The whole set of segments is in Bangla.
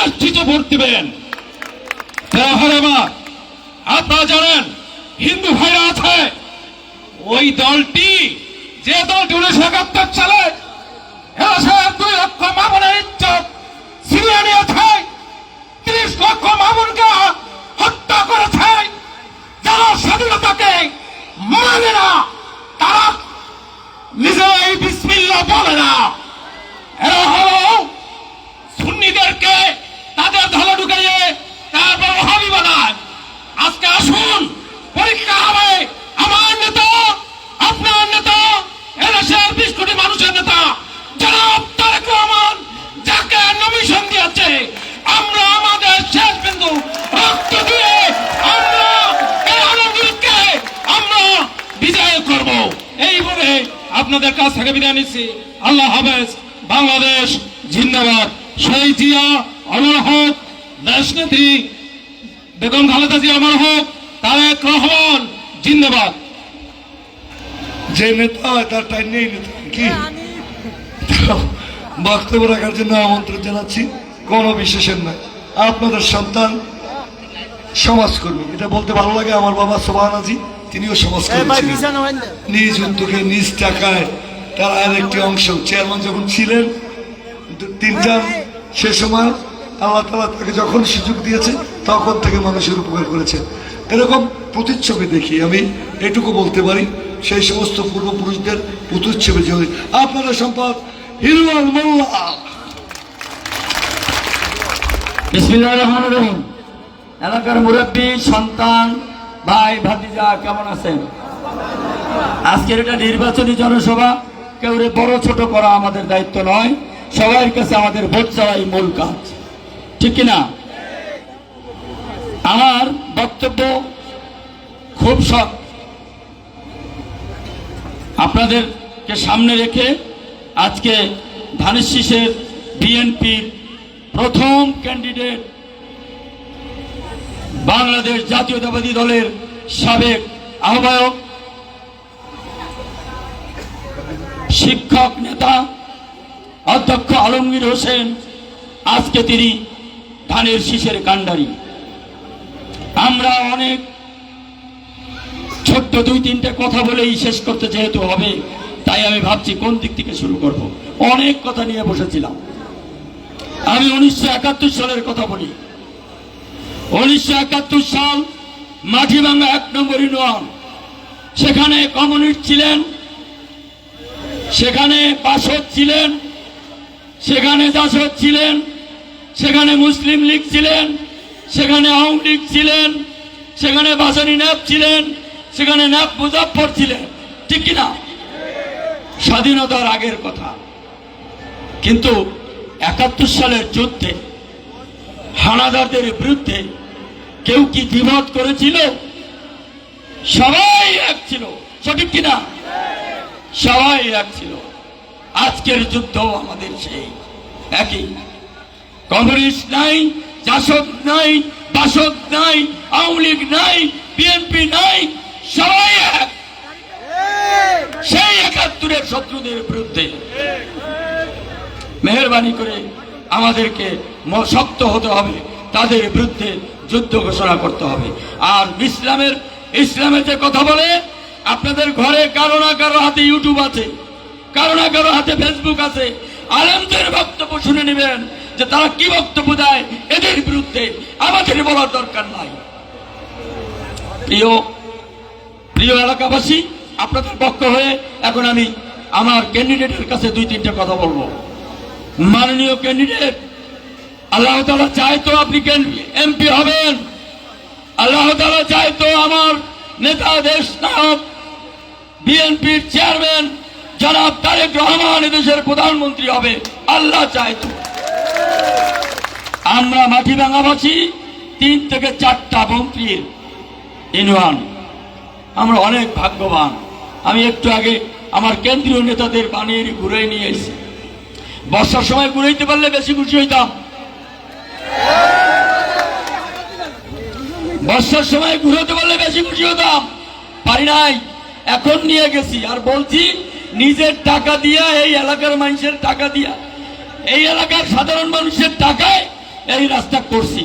নিশ্চিত ভোট দিবেন। আপনারা জানেন হিন্দু ভাইরা আছে, ওই দলটি যে দলটি 1971 সালে 2 লক্ষ মামুনের ইজ্জত ছিনিয়ে নিয়েছে, 30 লক্ষ মামুনকে হত্যা করেছে, যারা স্বাধীনতাকে মানে না, তারা নিজেই বিসমিল্লাহ বলে না। এরা হলো সুন্নিদেরকে তাদের ধলে ঢুকিয়ে তারপর ওহাবি বানায়। আজকে আসুন, পরীক্ষা হবে আমার নেতা, আপনার নেতা, এদেশের 20 কোটি মানুষের নেতা জনাব তারেক রহমান, যাকে নমিশন দিয়েছে। আমরা আমাদের শেষ বিন্দু রক্ত দিয়ে আমরা এই আলমগীরকে আমরা বিজয় করব। এই বলে আপনাদের কাছ থেকে বিদায় নিচ্ছি। আল্লাহ হাফেজ। বাংলাদেশ জিন্দাবাদ। শহীদ জিয়া অমর হোক, দেশনেত্রী বেগম খালেদা জিয়া অমর হোক, তারেক রহমান জিন্দাবাদ। যে নেতা তার টাইম নেই, নেতা কি বক্তব্য রাখার জন্য আমন্ত্রণ জানাচ্ছি। কোনো বিশেষের নয়, আপনাদের সন্তান সমাজকর্মী, এটা বলতে ভালো লাগে। আমার বাবা সোবানাজি, তিনিও সমাজকর্মী ছিলেন। নিজ উদ্যোগে নিজ টাকায় তার আর একটি অংশ চেয়ারম্যান যখন ছিলেন 3 টার্ম, সে সময় আল্লাহ তাআলা তাকে যখন সুযোগ দিয়েছে তখন থেকে মানুষের উপকার করেছে। এরকম প্রতিচ্ছবি দেখি আমি এটুকু বলতে পারি, সেই সমস্ত পূর্বপুরুষদের প্রতিচ্ছবি জড়িত। আপনারা সম্পদ হিরুয়াল মোল্লা। বিসমিল্লাহির রহমানির রহিম। এলাকার মুরব্বী, সন্তান, ভাই, ভাতিজা কেমন আছেন? আজকের এটা নির্বাচনী জনসভা, কেউ বড় ছোট করা আমাদের দায়িত্ব নয়। সবার কাছে আমাদের ভোট চাওয়াই মূল কাজ, ঠিক কিনা? আমার বক্তব্য খুব শর্ট, আপনাদেরকে সামনে রেখে আজকে ধানের শীষের বিএনপির প্রথম ক্যান্ডিডেট, বাংলাদেশ জাতীয়তাবাদী দলের সাবেক আহ্বায়ক, শিক্ষক নেতা অধ্যক্ষ আলমগীর হোসেন, আজকে তিনি ধানের শীষের কাণ্ডারি। আমরা অনেক ছোট্ট 2-3টে কথা বলেই শেষ করতে যেহেতু হবে, তাই আমি ভাবছি কোন দিক থেকে শুরু করব। অনেক কথা নিয়ে বসেছিলাম। আমি 1971 সালের কথা বলি। 1971 সাল, মাটিভাঙ্গা 1 নম্বর ইউনিয়ন, সেখানে কমিউনিস্ট ছিলেন, সেখানে বাসদ ছিলেন, সেখানে জাসদ ছিলেন, সেখানে মুসলিম লীগ ছিলেন, সেখানে আওয়ামী লীগ ছিলেন, সেখানে বাসানি ন্যাপ ছিলেন, সেখানে ন্যাপ মুজাফফর ছিলেন, ঠিক কিনা? স্বাধীনতার আগের কথা। কিন্তু 71 সালের যুদ্ধে হানাদারদের বিরুদ্ধে কেউ কি দ্বিমত করেছিল? সবাই এক ছিল, সঠিক কিনা? সবাই এক ছিল। আজকের যুদ্ধ আমাদের সেই একই। কমিউনিস্ট নাই, জাসদ নাই, বাসদ নাই, আওয়ামী লীগ নাই, বিএনপি নাই, সবাই এক। সেই 71-এর শত্রুদের বিরুদ্ধে মেহেরবানি করে আমাদেরকে শক্ত হতে হবে, তাদের বিরুদ্ধে যুদ্ধ ঘোষণা করতে হবে। আর ইসলামের যে কথা বলে, আপনাদের ঘরে কারো না কারো হাতে ইউটিউব আছে, কারো না কারো হাতে ফেসবুক আছে। আলেমদের বক্তব্য শুনে নেবেন যে তারা কি বক্তব্য দেয় এদের বিরুদ্ধে, আমাদের বলার দরকার নাই। প্রিয় এলাকাবাসী, আপনাদের পক্ষ হয়ে এখন আমি আমার ক্যান্ডিডেটের কাছে 2-3টে কথা বলবো। মাননীয় ক্যান্ডিডেট, আল্লাহ তাআলা চায় তো আপনি এমপি হবেন, আল্লাহ তাআলা চায় তো আমার নেতা, দেশ নায়ক, বিএনপির চেয়ারম্যান জনাব তারেক রহমান দেশের প্রধানমন্ত্রী হবে, আল্লাহ চায় তো। আমরা মাটিভাঙ্গাবাসী 3 থেকে 4টা মন্ত্রীর ইউনিয়ন, আমরা অনেক ভাগ্যবান। আমি একটু আগে আমার কেন্দ্রীয় নেতাদের বানিয়ে ঘুরে নিয়ে এসেছি। বর্ষার সময় ঘুরাইতে পারলে বেশি খুশি হইতাম, বর্ষার সময় ঘুরাতে পারলে বেশি খুশি হতাম, পারি নাই। এখন নিয়ে গেছি আর বলছি নিজের টাকা দিয়া, এই এলাকার মানুষের টাকা দিয়া, এই এলাকার সাধারণ মানুষের টাকায় এই রাস্তা করছি,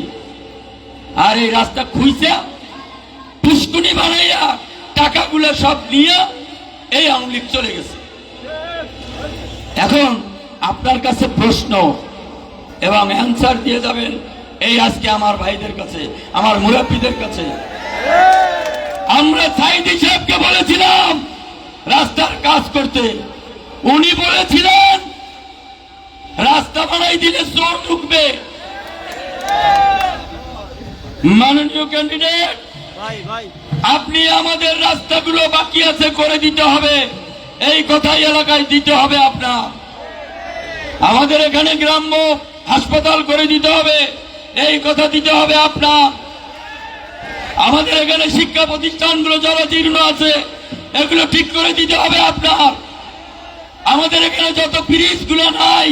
আর এই রাস্তা খুঁজছে পুষ্কুনি বানাইয়া টাকাগুলো সব নিয়ে এই আওয়ামী লীগ চলে গেছে। এখন আপনার কাছে প্রশ্ন এবং অ্যান্সার দিয়ে যাবেন এই আজকে আমার ভাইদের কাছে, আমার মুরব্বীদের কাছে। আমরা সাইদি সাহেবকে বলেছিলাম রাস্তার কাজ করতে, উনি বলেছিলেন রাস্তা বানাই দিলে চোর ঢুকবে। মাননীয় ক্যান্ডিডেট, আপনি আমাদের রাস্তাগুলো বাকি আছে করে দিতে হবে, এই কথাই এলাকায় দিতে হবে। আপনার আমাদের এখানে গ্রাম্য হাসপাতাল করে দিতে হবে, এই কথা দিতে হবে। আপনার আমাদের এখানে শিক্ষা প্রতিষ্ঠানগুলো জরাজীর্ণ আছে, এগুলো ঠিক করে দিতে হবে। আপনার আমাদের এখানে যত ব্রিজ গুলো নাই,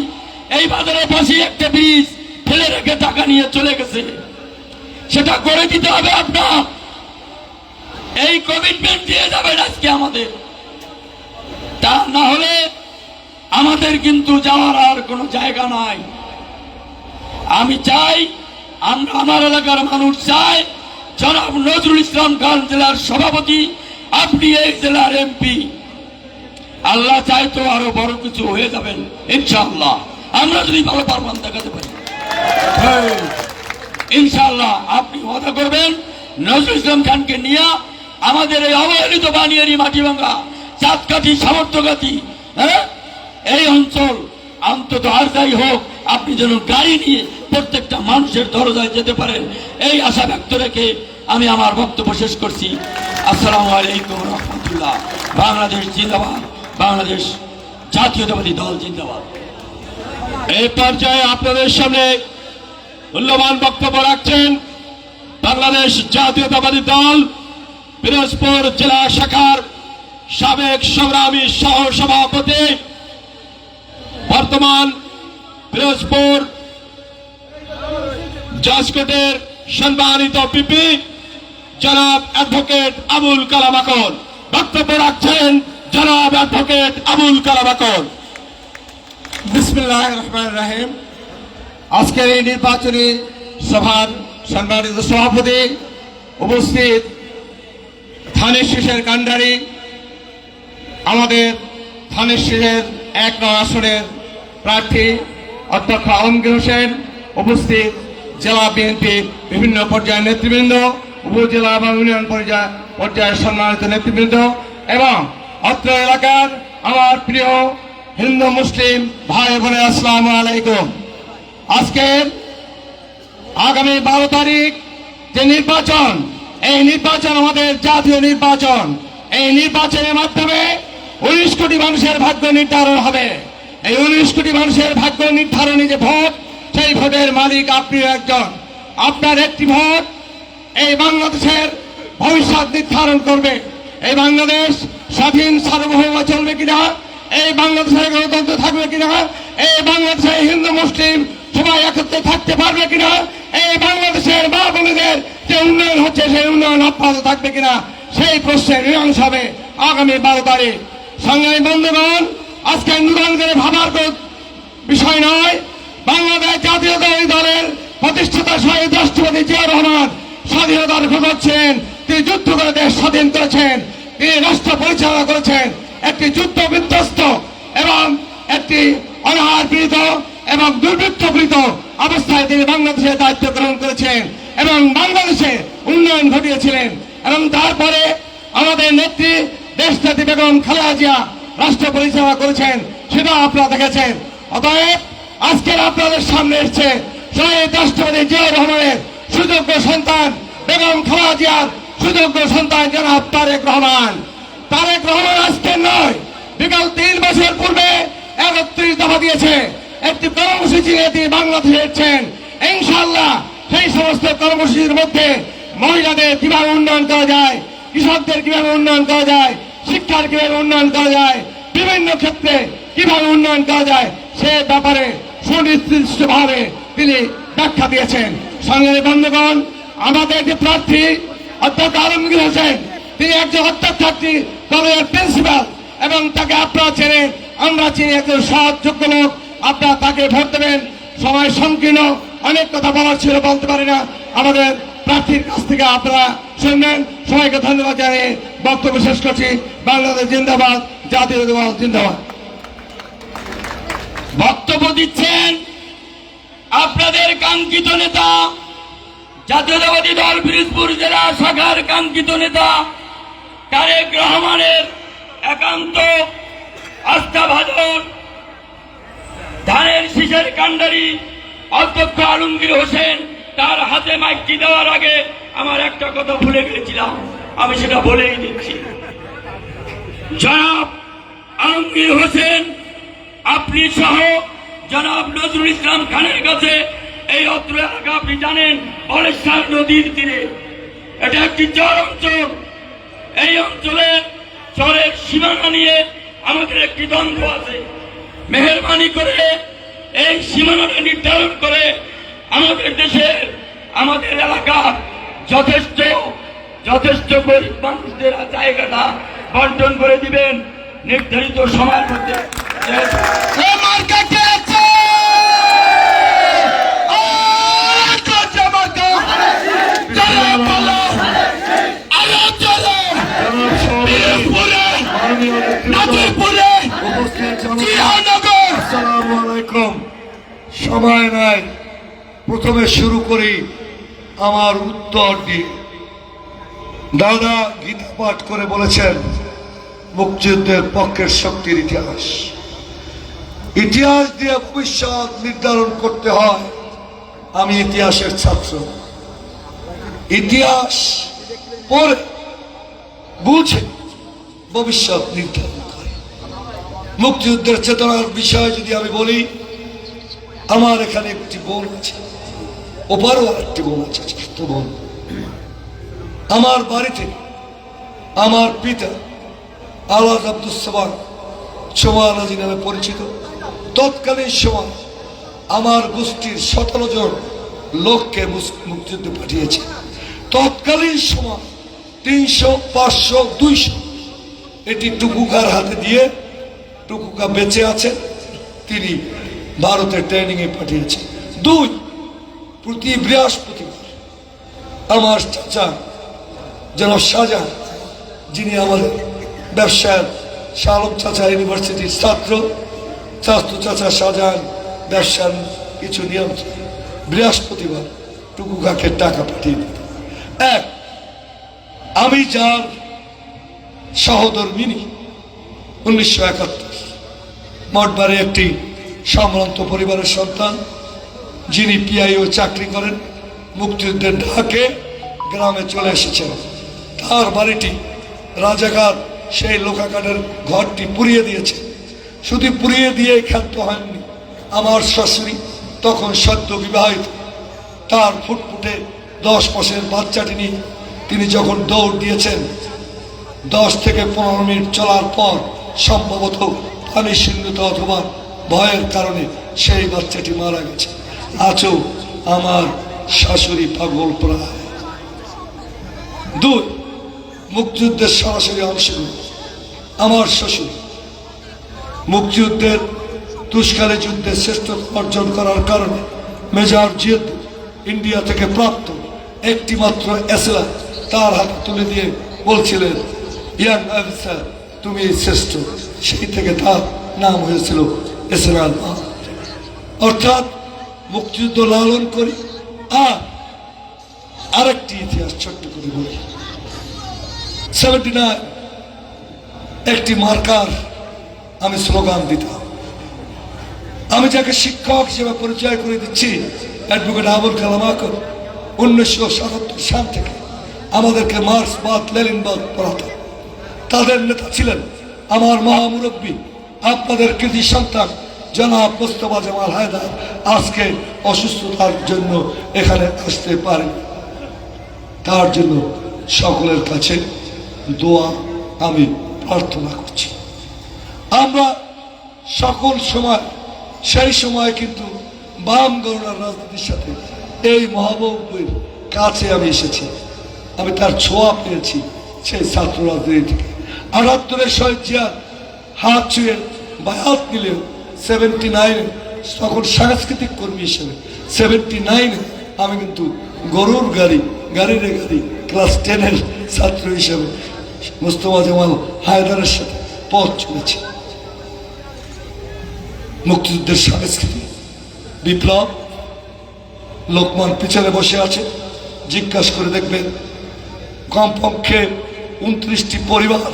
এই বাজারের পাশে একটা ব্রিজ ফেলে রেখে টাকা নিয়ে চলে গেছে, সেটা করে দিতে হবে। আপনার এই কমিটমেন্ট দিয়ে যাবেন আজকে আমাদের, তা না হলে আমাদের কিন্তু যাওয়ার আর কোনো জায়গা নাই। আমি চাই, আমরা আমার এলাকার মানুষ চাই, জনাব নজরুল ইসলাম খান জেলার সভাপতি, আপনি এই জেলার এমপি। আল্লাহ চাই তো আরো বড় কিছু হয়ে যাবেন ইনশাআল্লাহ, আমরা যদি ভালো পারফর্ম দেখাতে পারি। ইনশাআল্লাহ আপনি ওয়াদা করবেন নজরুল ইসলাম খানকে নিয়ে আমাদের এই অবহেলিত বানিয়ারি, মাটিভাঙ্গা, চাঁদকাঠি, সামর্থ্যকাঠি, এই অঞ্চল অন্তত আর যাই হোক আপনি যেন গাড়ি নিয়ে প্রত্যেকটা মানুষের দরজায় যেতে পারেন, এই আশা ব্যক্ত রেখে আমি আমার বক্তব্য শেষ করছি। আসসালামু আলাইকুম রহমতুল্লাহ। বাংলাদেশ জিন্দাবাদ, বাংলাদেশ জাতীয়তাবাদী দল জিন্দাবাদ। এই পর্যায়ে আপনাদের সামনে মূল্যবান বক্তব্য রাখছেন বাংলাদেশ জাতীয়তাবাদী দল পিরোজপুর জেলা শাখার সাবেক সংগ্রামী সহ সভাপতি, বর্তমান পিরোজপুর জজকোর্টের সম্মানিত পিপি জনাব অ্যাডভোকেট আবুল কালাম আকন। বক্তব্য রাখছেন জনাব অ্যাডভোকেট আবুল কালাম আকন। বিসমিল্লাহির রহমানির রহিম। আজকের এই নির্বাচনী সভার সম্মানিত সভাপতি, উপস্থিত থানের শীষের কাণ্ডারি, আমাদের থানের শীষের ১ নং আসনের প্রার্থী অধ্যক্ষ আলমগীর হোসেন, উপস্থিত জেলা বিএনপির বিভিন্ন পর্যায়ের নেতৃবৃন্দ, উপজেলা এবং ইউনিয়ন পর্যায়ের সম্মানিত নেতৃবৃন্দ এবং অত্র এলাকার আমার প্রিয় হিন্দু মুসলিম ভাই বোনের আসসালামু আলাইকুম। আজকে আগামী 12 তারিখ যে নির্বাচন, এই নির্বাচন আমাদের জাতীয় নির্বাচন। এই নির্বাচনের মাধ্যমে 19 কোটি মানুষের ভাগ্য নির্ধারণ হবে। এই 19 কোটি মানুষের ভাগ্য নির্ধারণী যে ভোট, সেই ভোটের মালিক আপনিও একজন। আপনার একটি ভোট এই বাংলাদেশের ভবিষ্যৎ নির্ধারণ করবে। এই বাংলাদেশ স্বাধীন সার্বভৌম চলবে কিনা, এই বাংলাদেশের গণতন্ত্র থাকবে কিনা, এই বাংলাদেশে হিন্দু মুসলিম সবাই একত্রে থাকতে পারবে কিনা, এই বাংলাদেশের মা বোনেদের যে উন্নয়ন হচ্ছে সেই উন্নয়ন অব্যাহত থাকবে কিনা, সেই প্রশ্নের মীমাংস হবে আগামী 12 তারিখ। সংগ্রামী বন্ধুগণ, আজকে নূতন করে ভাবার বিষয় নয়। বাংলাদেশ জাতীয়তাবাদী দলের প্রতিষ্ঠাতা শহীদ রাষ্ট্রপতি জিয়াউর রহমান স্বাধীনতার ঘোষক ছিলেন। তিনি যুদ্ধ করে দেশ স্বাধীন করেছেন, তিনি রাষ্ট্র পরিচালনা করেছেন। একটি যুদ্ধ বিধ্বস্ত এবং একটি অনাহার পীড়িত এবং দুর্বৃত্ত পীড়িত অবস্থায় তিনি বাংলাদেশের দায়িত্ব গ্রহণ করেছেন এবং বাংলাদেশে উন্নয়ন ঘটিয়েছিলেন। এবং তারপরে আমাদের নেত্রী দেশনেত্রী বেগম খালেদা জিয়া রাষ্ট্র পরিচালনা করেছেন, সেটা আপনারা দেখেছেন। অতএব আজকের আপনাদের সামনে এসছে শহীদ রাষ্ট্রপতি জিয়াউর রহমানের সুযোগ্য সন্তান বেগম খালেদা জিয়ার সুযোগ্য সন্তান জনাব তারেক রহমান। তারেক রহমান আজকে নয়, বিগত 3 বছর পূর্বে 31 দফা দিয়েছে, একটি কর্মসূচি নিয়ে তিনি বাংলাদেশে এসেছেন। ইনশাআল্লাহ সেই সমস্ত কর্মসূচির মধ্যে মহিলাদের কিভাবে উন্নয়ন করা যায়, কৃষকদের কিভাবে উন্নয়ন করা যায়, শিক্ষার কিভাবে উন্নয়ন করা যায়, বিভিন্ন ক্ষেত্রে কিভাবে উন্নয়ন করা যায়, সে ব্যাপারে সুনির্দিষ্টভাবে তিনি ব্যাখ্যা দিয়েছেন। সংগ্রামী বন্ধুগণ, আমাদের যে প্রার্থী অধ্যক্ষ আলমগীর হোসেন, তিনি একজন অধ্যক্ষার্থী দলের প্রিন্সিপাল এবং তাকে আপনারা চেনেন, আমরা চিনি, একজন সৎ যোগ্য লোক। আপনারা তাকে ভোট দেবেন। সময় সংকীর্ণ, অনেক কথা বলার ছিল, বলতে পারি না। আমাদের প্রার্থীর কাছ থেকে আপনারা শুনবেন। সবাইকে ধন্যবাদ জানিয়ে বক্তব্য শেষ করছি। বাংলাদেশ জিন্দাবাদ, জাতীয়তাবাদ জিন্দাবাদ। বক্তব্য দিচ্ছেন আপনাদের কাঙ্ক্ষিত নেতা, জাতীয়তাবাদী দল পিরোজপুর জেলা শাখার কাঙ্ক্ষিত নেতা তারেক রহমানের একান্ত আস্থাভাজন ধানের শীষের কাণ্ডারি অধ্যক্ষ আলমগীর হোসেন। তার হাতে মাইকটি দেওয়ার আগে আমার একটা কথা ভুলে গেছিলাম, আমি সেটা বলেই দিচ্ছি। জনাব আলমগীর হোসেন, আপনি সহ জনাব নজরুল ইসলাম খানের কাছে এই অত্র এলাকা আপনি জানেন বলেশ্বর নদীর তীরে, এটা একটি চর অঞ্চল। এই অঞ্চলে চরের সীমানা নিয়ে আমাদের একটি দ্বন্দ্ব আছে। মেহেরবানি করে এই সীমানাটা নির্ধারণ করে আমাদের দেশের, আমাদের এলাকার যথেষ্ট গরিব মানুষদের জায়গাটা বন্টন করে দিবেন নির্ধারিত সময়ের মধ্যে। আসসালামু আলাইকুম। সময় নাই, প্রথমে শুরু করি আমার উত্তর দিয়ে। দাদা গীতা পাঠ করে বলেছেন মুক্তিযুদ্ধের পক্ষের শক্তির ইতিহাস। ইতিহাস দিয়ে ভবিষ্যৎ নির্ধারণ করতে হয়। আমি ইতিহাসের ছাত্র, ইতিহাস পড়ে বুঝে ভবিষ্যৎ নির্ধারণ করে। মুক্তিযুদ্ধের চেতনার বিষয়ে যদি আমি বলি, আমার এখানে একটি বোন আছে, ওপারও আরেকটি বোন আছে, ছোট বোন। আমার বাড়িতে আমার পিতা আলাদ আব্দুস সামাদ সোমানাজি নামে পরিচিত, তৎকালীন সময় আমার গোষ্ঠীর 17 জন লোককে মুক্তিযুদ্ধে পাঠিয়েছে। তৎকালীন সময় 300, 500, 200 এটি টুকুকার হাতে দিয়ে, টুকুকা বেঁচে আছেন, তিনি ভারতের ট্রেনিংয়ে পাঠিয়েছেন। 2, প্রতি বৃহস্পতিবার আমার চাচা জনাব শাহজাহান, যিনি আমাদের ব্যবসার শালম চাচা ইউনিভার্সিটির ছাত্র, চাচা শাহজাহান ব্যবসার কিছু নিয়ম, বৃহস্পতিবার টুকুকাকে টাকা পাঠিয়ে দিত। এক, আমি যার সহধর্মিনী 1971 মঠবারে একটি সম্ভ্রান্ত পরিবারের সন্তান, যিনি পিআইও চাকরি করেন, মুক্তিযুদ্ধের ঢাকে গ্রামে চলে এসেছেন। তার বাড়িটি রাজাকার সেই লোকাকারের ঘরটি পুড়িয়ে দিয়েছে। শুধু পুড়িয়ে দিয়ে ক্ষান্ত হয়নি, আমার শাশুড়ি তখন সদ্য বিবাহিত, তার ফুটফুটে 10 মাসের বাচ্চাটি নিয়ে তিনি যখন দৌড় দিয়েছেন, 10 থেকে 15 মিনিট চলার পর সম্ভবত পানি শূন্যতা অথবা ভয়ের কারণে সেই বাচ্চাটি মারা গেছে। আজও আমার শাশুড়ি পাগল প্রায়। 2, মুক্তিযুদ্ধের সরাসরি অংশগ্রহণ। আমার শ্বশুর মুক্তিযুদ্ধের তুষকালী যুদ্ধে শ্রেষ্ঠত্ব অর্জন করার কারণে মেজর জিয়াদ ইন্ডিয়া থেকে প্রাপ্ত একটি মাত্র এসলা তার হাতে তুলে দিয়ে বলছিলেন, ইয়াং অফিসার তুমি শ্রেষ্ঠ। সেই থেকে তার নাম হয়েছিল এসলাল। অর্থাৎ মুক্তিযুদ্ধ লালন করি। আরেকটি ইতিহাস ছোট্ট করে বলি। 79 একটি মার্কার আমি স্লোগান দিতাম। আমি যাকে শিক্ষক হিসেবে পরিচয় করে দিচ্ছি, অ্যাডভোকেট আবুল কালাম আকর 1977 সাল থেকে আমাদেরকে মার্ক্সবাদ লেনিনবাদ পড়াতেন। তাদের নেতা ছিলেন আমার মহামুরব্বী, আপনাদের কৃতি সন্তান জনাব মোস্তফা জামাল হায়দার। আজকে অসুস্থতার জন্য এখানে আসতে পারেন, তার জন্য সকলের কাছে দোয়া আমি প্রার্থনা করছি। আমরা সকল সময়, সেই সময় কিন্তু বাম গণনার রাজনীতির সাথে এই মহাবুবের কাছে আমি এসেছি, আমি তার ছোঁয়া পেয়েছি সেই ছাত্র রাজনীতি থেকে। 78 শহীদ জিয়ার হাত ছুঁয়ে বায়াত নিলেও 79 তখন সাংস্কৃতিক কর্মী হিসেবে 79 আমি কিন্তু গরুর গাড়ি ক্লাস 10-এর ছাত্র হিসেবে মোস্তফা জামাল হায়দারের সাথে পথ চলেছি। মুক্তিযুদ্ধের সংস্কৃতি বিপ্লব, লোকমান পিছনে বসে আছে, জিজ্ঞাসা করে দেখবেন কমপক্ষে 29টি পরিবার,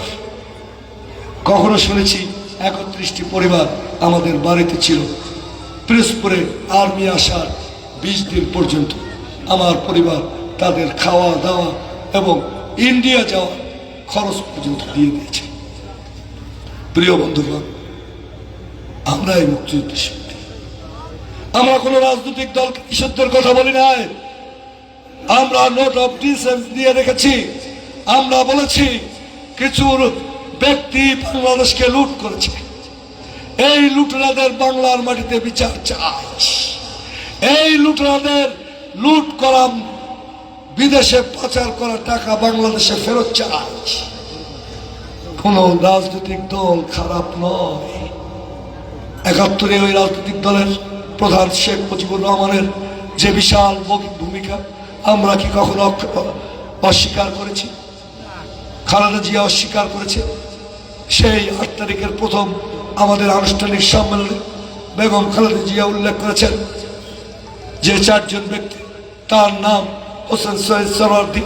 কখনো শুনেছি 31টি পরিবার আমাদের বাড়িতে ছিল। পিরোজপুরে আর্মি আসার 20 দিন পর্যন্ত আমার পরিবার তাদের খাওয়া দাওয়া এবং ইন্ডিয়া যাওয়া খরচ পর্যন্ত দিয়ে দিয়েছে। প্রিয় বন্ধুগণ, আমরা এই মুক্তিযুদ্ধের শক্তি, আমরা কোনো রাজনৈতিক দল নিষিদ্ধের কথা বলি নাই, আমরা নোট অফ ডিসেন্স দিয়ে রেখেছি। আমরা বলেছি কিছু ব্যক্তি বাংলাদেশকে লুট করেছে, এই লুটেরাদের বাংলার মাটিতে বিচার চাই। এই লুটেরাদের লুট করা, বিদেশে পাচার করা টাকা বাংলাদেশে ফেরত চাই। কোন রাজনৈতিক দল খারাপ নয়। 71-এ ওই রাজনৈতিক দলের প্রধান শেখ মুজিবুর রহমানের যে বিশাল ভূমিকা আমরা কি কখনো অস্বীকার করেছি? খালেদা জিয়া অস্বীকার করেছে। সেই 8 তারিখের প্রথম আমাদের আনুষ্ঠানিক সম্মেলনে বেগম খালেদা জিয়া উল্লেখ করেছেন যে 4 জন ব্যক্তি, তার নাম হোসেন সৈয়দ সরওয়ার্দী,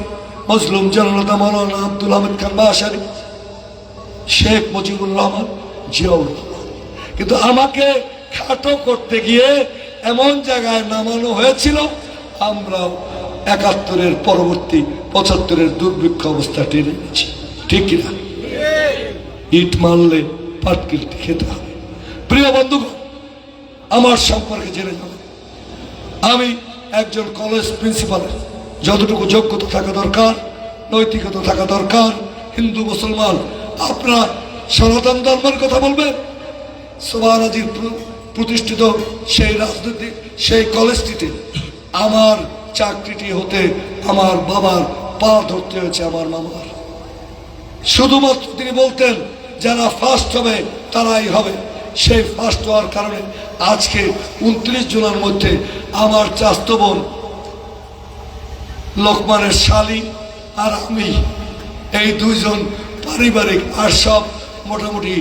মজলুম জননেতা মাওলানা আব্দুল হামিদ খান বাশারী, শেখ মুজিবুর রহমান, জিয়াউর রহমান। কিন্তু আমাকে খাটো করতে গিয়ে এমন জায়গায় নামানো হয়েছিল আমরা 71-এর পরবর্তী 75-এর দুর্ভিক্ষ অবস্থা টেনে নিয়েছি। ঠিক কিনা? ইট মারলে পাটকিলটি খেতে হবে। প্রিয় বন্ধুগণ, আমার সম্পর্কে জেনে যাবেন, আমি একজন কলেজ প্রিন্সিপালের যতটুকু যোগ্যতা থাকা দরকার, নৈতিকতা থাকা দরকার। হিন্দু মুসলমান, আপনারা সনাতন ধর্মের কথা বলবেন, সোভারাজির প্রতিষ্ঠিত সেই রাজনীতি, সেই কলেজটিতে আমার চাকরিটি হতে আমার বাবার পা ধরতে হয়েছে, আমার মামার। শুধুমাত্র তিনি বলতেন যারা ফার্স্ট হবে তারাই হবে। সেই ফার্স্ট হওয়ার কারণে আজকে 29 জনের মধ্যে আমার চাচাতো বোন লোকমানের শালী আর আমি, এই 2 জন পারিবারিক, আর সব মোটামুটি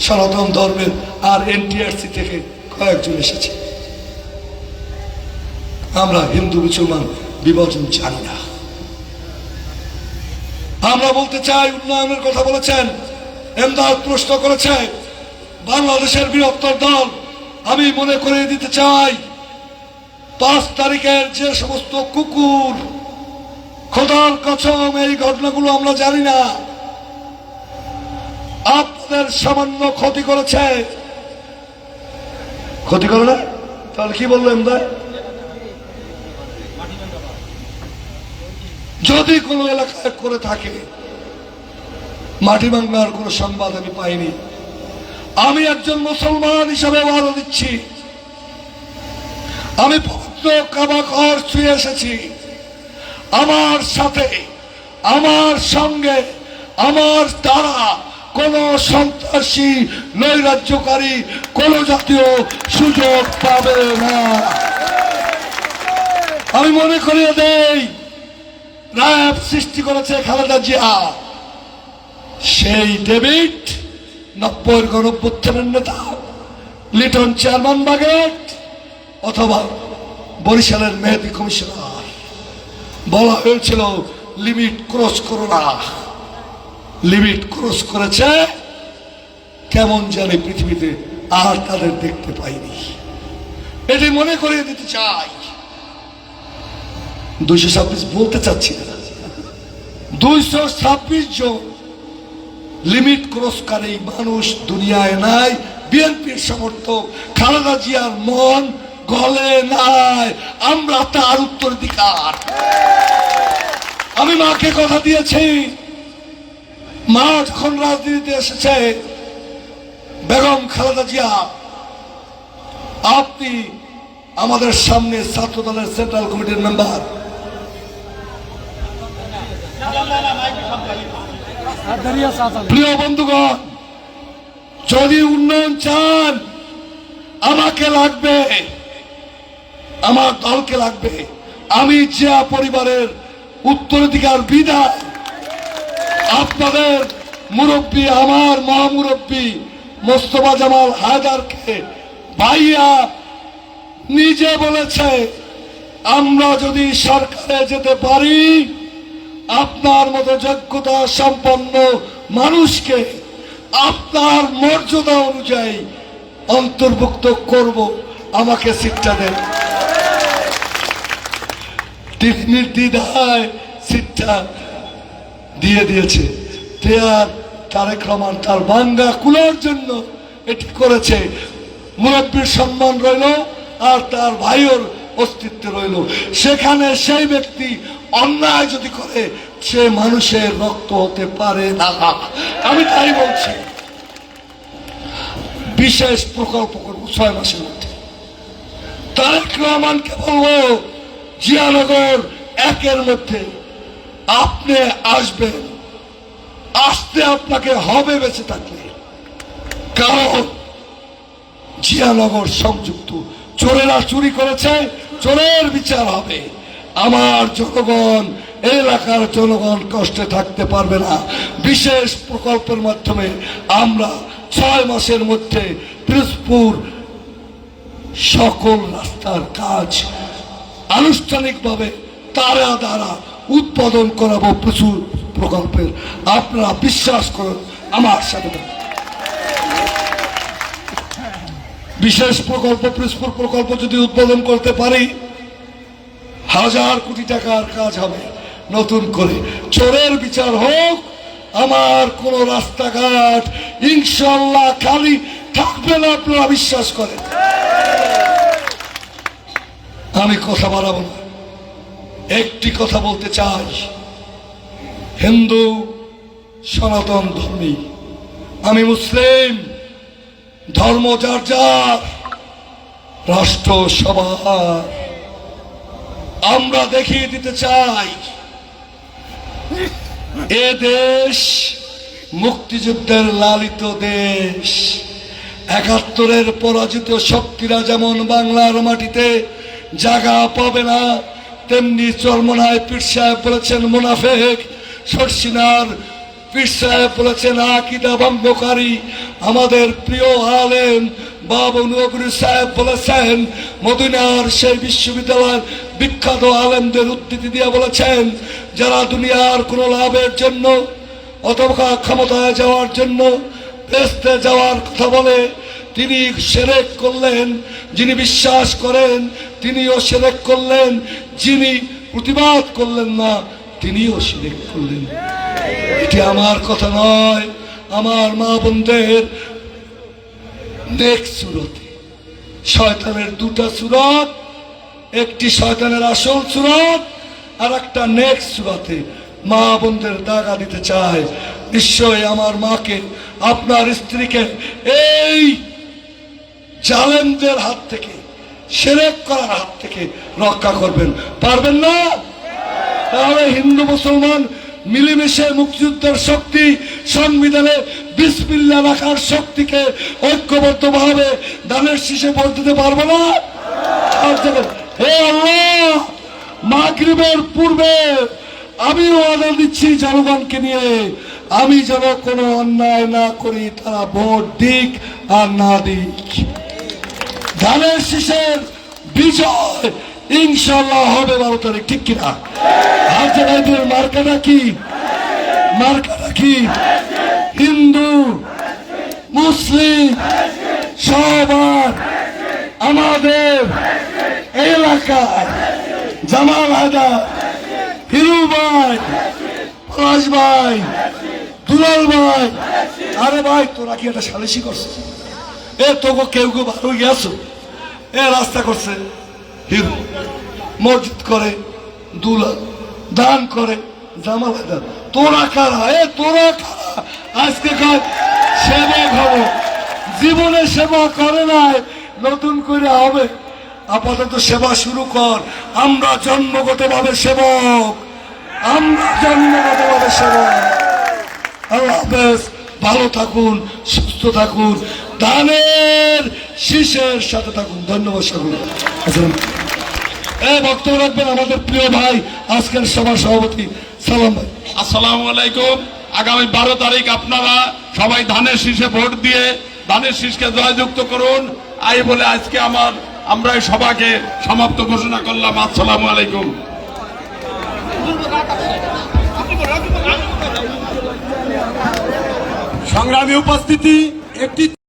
সনাতন ধর্মের আর এনটিআরসি থেকে কয়েকজন এসেছে। আমরা হিন্দু মুসলমান বিভাজন জানি না। আমরা বলতে চাই, উন্নয়নের কথা বলেছেন, এমদাদ প্রশ্ন করেছে, বাংলাদেশের বৃহত্তর দল। আমি মনে করে দিতে চাই 5 তারিখের যে সমস্ত কুকুর, খোদার কসম এই ঘটনাগুলো আমরা জানি না, আপনাদের সামান্য ক্ষতি করেছে। ক্ষতি করে না? তাহলে কি বললো এমদাদ? যদি কোনো এলাকায় করে থাকে, মাটি ভাঙার কোনো সংবাদ আমি পাইনি। আমি একজন মুসলমান হিসাবে ওয়াদা দিচ্ছি, আমি পবিত্র কাবা ঘর ছুঁয়ে এসেছি। আমার সাথে, আমার সঙ্গে, আমার দ্বারা কোন সন্ত্রাসী, নৈরাজ্যকারী কোন জাতীয় সুযোগ পাবে না। আমি মনে করিয়ে দেই, র্যাব সৃষ্টি করেছে খালেদা জিয়া। সেই ডেভিড 90-এর গণঅভ্যুত্থানের নেতা, লিটন চেয়ারম্যান বাগেট অথবা বরিশালের মেহেদী কমিশনার। বলা হয়েছিল লিমিট ক্রস করো না, লিমিট ক্রস করেছে। কেমন জানি পৃথিবীতে আর তাদের দেখতে পাইনি। এটি মনে করিয়ে দিতে চাই। 226 বলতে চাচ্ছি না, 226 জন লিমিট ক্রসকারী মানুষ দুনিয়ায় নাই। বিএনপির সমর্থক, খালেদা জিয়ার মন গলে নাই, আমরা তার উত্তরাধিকার। আমি মাকে কথা দিয়েছি, মা যখন রাজনীতিতে এসেছে, বেগম খালেদা জিয়া, আপনি আমাদের সামনে ছাত্র দলের সেন্ট্রাল কমিটির মেম্বার, প্রিয় বন্ধুগণ, যদি উন্নয়ন চান আমাকে লাগবে। আমার দলকে লাগবে। আমি জিয়া পরিবারের উত্তরাধিকার বিদায় আপনাদের মুরব্বী, আমার মহামুরব্বী মোস্তফা জামাল হায়দারকে ভাইয়া নিজে বলেছে, আমরা যদি সরকারে যেতে পারি আপনার মতো যোগ্যতা সম্পন্ন মানুষকে আপনার মর্যাদা অনুযায়ী অন্তর্ভুক্ত করব, আমাকে সিটটা দেন। তিনি নির্দ্বিধায় সিটটা দিয়ে দিয়েছে। তারেক রহমান তার বাঙ্গা কুলার জন্য এটি করেছে। মুরব্বীর সম্মান রইল আর তার ভাইয়ের অস্তিত্ব রইল। সেখানে সেই ব্যক্তি অন্যায় যদি করে সে মানুষের রক্ত হতে পারে না। আমি তাই বলছি, বিশেষ প্রকল্প করব 6 মাসের মধ্যে। তারেক রহমানকে বলবো জিয়ানগর 1-এর মধ্যে আপনি আসবেন, আসতে আপনাকে হবে বেঁচে থাকলে, কারণ জিয়ানগর সংযুক্ত। চোরেরা চুরি করেছে, চোরের বিচার হবে। আমার জনগণ, এলাকার জনগণ কষ্টে থাকতে পারবে না। বিশেষ প্রকল্পের মাধ্যমে আমরা 6 মাসের মধ্যে পিরোজপুর সকল রাস্তার কাজ আনুষ্ঠানিকভাবে তারা দ্বারা উৎপাদন করাবো প্রচুর প্রকল্পের। আপনারা বিশ্বাস করুন আমার সাথে। বিশেষ প্রকল্প পিরোজপুর প্রকল্প যদি উদ্বোধন করতে পারি 1000 কোটি টাকার কাজ হবে নতুন করে। চোরের বিচার হোক, আমার কোন রাস্তাঘাট ইনশাল্লাহ খালি থাকবে না, আপনারা বিশ্বাস করেন। আমি কথা বাড়াবো না, একটি কথা বলতে চাই। হিন্দু সনাতন ধর্মী, আমি মুসলিম, ধর্ম যার যার, রাষ্ট্র সবার। আমরা দেখিয়ে দিতে চাই এ দেশ মুক্তিযুদ্ধের লালিত দেশ। ৭১-এর পরাজিত শক্তিরা যেমন বাংলার মাটিতে জায়গা পাবে না, তেমনি চরমনায় পীর সাহেব বলেছেন মুনাফেক, শর্ষিনার পীর সাহেব বলেছেন আকীদা ভঙ্গকারী। আমাদের প্রিয় আলেম বাবু নগরী সাহেব বলেছেন, মদিনার সেই বিশ্ববিদ্যালয়ের বিখ্যাত আলেমদের উদ্ধৃতি দিয়ে বলেছেন, যারা দুনিয়ার কোন লাভের জন্য অথবা ক্ষমতায় যাওয়ার জন্য বেহেশতে যাওয়ার কথা বলে তিনি শিরক করলেন। যিনি বিশ্বাস করেন তিনিও শিরক করলেন, যিনি প্রতিবাদ করলেন না তিনিও শিরক করলেন। এটি আমার কথা নয়, আমার মা বোনদের নেক সুরতে। শয়তানের 2টা সুরত, একটি শয়তানের আসল সুরত আর একটা নেক সুরতে মা বোনদের দাগা দিতে চায়। নিশ্চয় আমার মাকে, আপনার স্ত্রীকে এই জালেমদের হাত থেকে, শিরক করার হাত থেকে রক্ষা করবেন, পারবেন না? তাহলে হিন্দু মুসলমান মিলেমিশে মুক্তিযুদ্ধের শক্তি, সংবিধানে বিসমিল্লাহ রাখার শক্তিকে ঐক্যবদ্ধভাবে দানের শীষে ভোট দিতে পারবো না? হে আল্লাহ, মাগরিবের পূর্বে আমি ওয়াদা দিচ্ছি জনগণকে নিয়ে, আমি যেন কোনো অন্যায় না করি, তারা ভোট দিক আর না দিক। ধানের শীষের বিজয় ইনশাল্লাহ হবে 12 তারিখ, ঠিক কিনা? হাজার মার্কাটা কি? মার্কাটা কি? হিন্দু মুসলিম সবার আমাদের এলাকায় জামাল হায়দার, হিরু ভাই, পলাশ ভাই, দুলাল ভাই। আরে ভাই, তোরা কি একটা সালিশি করছিস? তোকে কেউ কেউ ভালো গেছো, রাস্তা করছে হিরু, মসজিদ করে দুলাল, দান করে জামাল হায়দার। তোরা কারা? তোরা কারা? আজকে সেবক হবো, জীবনে সেবা করে নাই, নতুন করে হবে। আপাতত সেবা শুরু কর। আমরা জন্মগতভাবে সেবক, আমরা জন্মগতভাবে সেবক। আল্লাহ হাফেজ, ভালো থাকুন, সুস্থ থাকুন, দানের শীষের সাথে থাকুন। ধন্যবাদ সকলকে। বক্তব্য রাখবেন আমাদের প্রিয় ভাই আজকের সভার সভাপতি সালাম ভাই। আসসালামু আলাইকুম। আগামী 12 তারিখ আপনারা সবাই ধানের শীষে ভোট দিয়ে ধানের শীষকে জয়যুক্ত করুন। এই বলে আজকে আমরা এই সভাকে সমাপ্ত ঘোষণা করলাম। আসসালামু আলাইকুম। সংগ্রামী উপস্থিতি, একটি